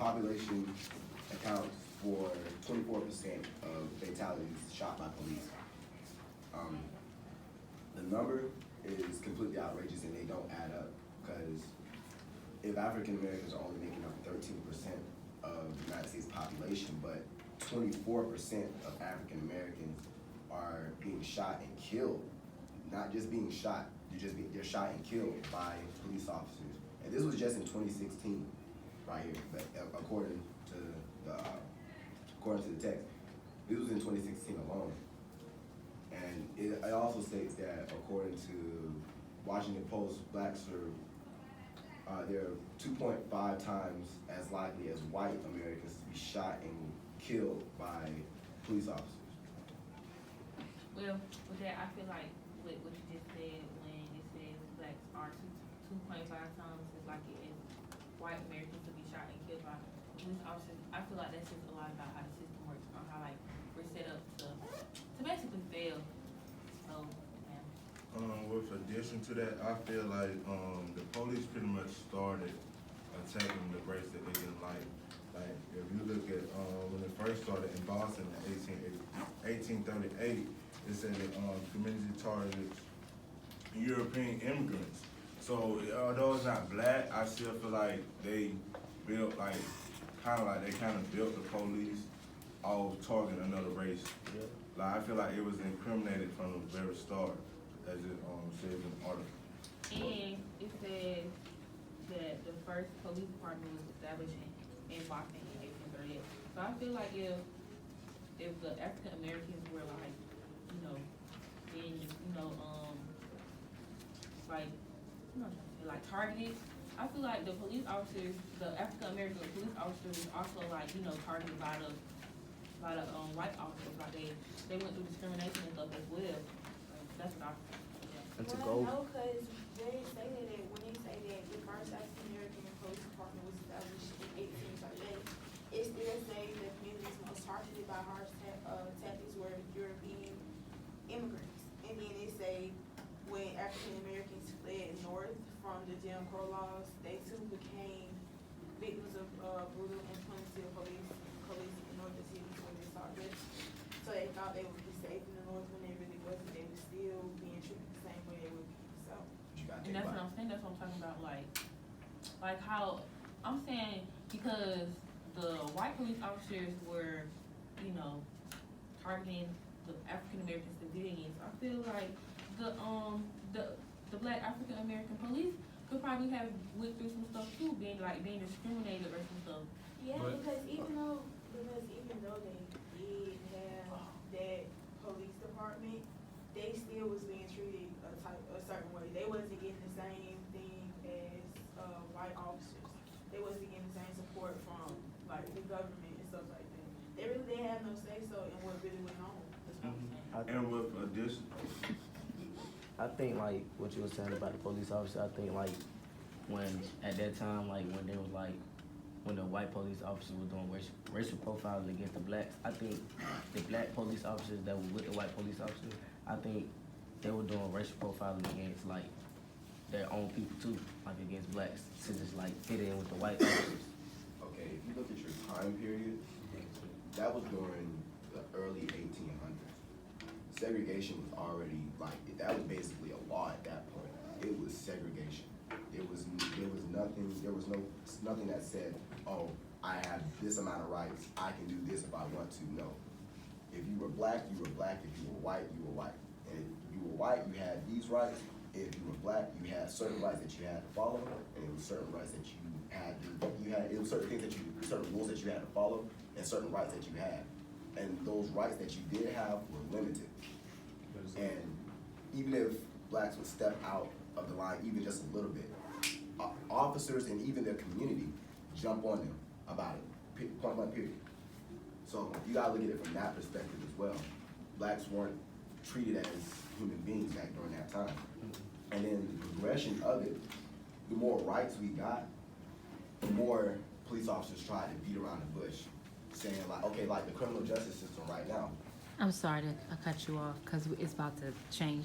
population accounts for 24% of fatalities shot by police. The number is completely outrageous and they don't add up, because if African Americans are only making up 13% of the United States population, but 24% of African Americans are being shot and killed, not just being shot, they're shot and killed by police officers. And this was just in 2016, right here, but according to the text, this was in 2016 alone. And it also states that according to Washington Post, blacks are they're 2.5 times as likely as white Americans to be shot and killed by police officers. Well, with that, I feel like what you just said, when it says blacks are 2.5 times as likely as white Americans to be shot and killed by police officers, I feel like that says a lot about how the system works, on how like we're set up to basically fail. So, yeah. With addition to that, I feel like the police pretty much started attacking the race that they didn't like. Like, if you look at when it first started in Boston in 1838, it said that community targets European immigrants. So although it's not black, I still feel like they built like kind of built the police off targeting another race. Yeah. Like, I feel like it was incriminated from the very start, as it says in the article. And it says that the first police department was established in Boston in 1838. So I feel like if the African Americans were like, being, like targeted, I feel like the police officers, the African American police officers was also like, targeted by the white officers. Like they went through discrimination and stuff as well. Like, that's what I feel. And to Well, go, no, because they say that when they say that the first African American police department was established in 1838, it still say the communities most targeted by harsh tactics were European immigrants. And then it say when African Americans fled north from the Jim Crow laws, they too became victims of brutal and punitive police in northern cities when they saw this. So they thought they would be safe in the north when they really wasn't. They were still being treated the same way they would be. So. And that's what I'm saying. That's what I'm talking about. Like how I'm saying, because the white police officers were, targeting the African American civilians. I feel like the black African American police could probably have went through some stuff too, being discriminated or some stuff. Yeah, because even though they did have that police department, they still was being treated a certain way. They wasn't getting the same thing as white officers. They wasn't getting the same support from like the government and stuff like that. They really didn't have no say so in what really went on. That's what I'm saying. And with addition, I think like what you were saying about the police officer, I think like when at that time, like when they was like when the white police officers were doing racial profiling against the blacks, I think the black police officers that were with the white police officers, I think they were doing racial profiling against like their own people too, like against blacks to just like fit in with the white officers. Okay, if you look at your time period, that was during the early 1800s. Segregation was already that was basically a law at that point. It was segregation. There was nothing that said, oh, I have this amount of rights, I can do this if I want to. No. If you were black, you were black. If you were white, you were white. And if you were white, you had these rights. If you were black, you had certain rights that you had to follow, and it was certain rights that it was certain rules that you had to follow, and certain rights that you had. And those rights that you did have were limited. And even if blacks would step out of the line even just a little bit, officers and even their community jump on them about it, point blank period. So you gotta look at it from that perspective as well. Blacks weren't treated as human beings back during that time. And then the progression of it, the more rights we got, the more police officers tried to beat around the bush, saying like, okay, like the criminal justice system right now. I'm sorry to cut you off because it's about to change.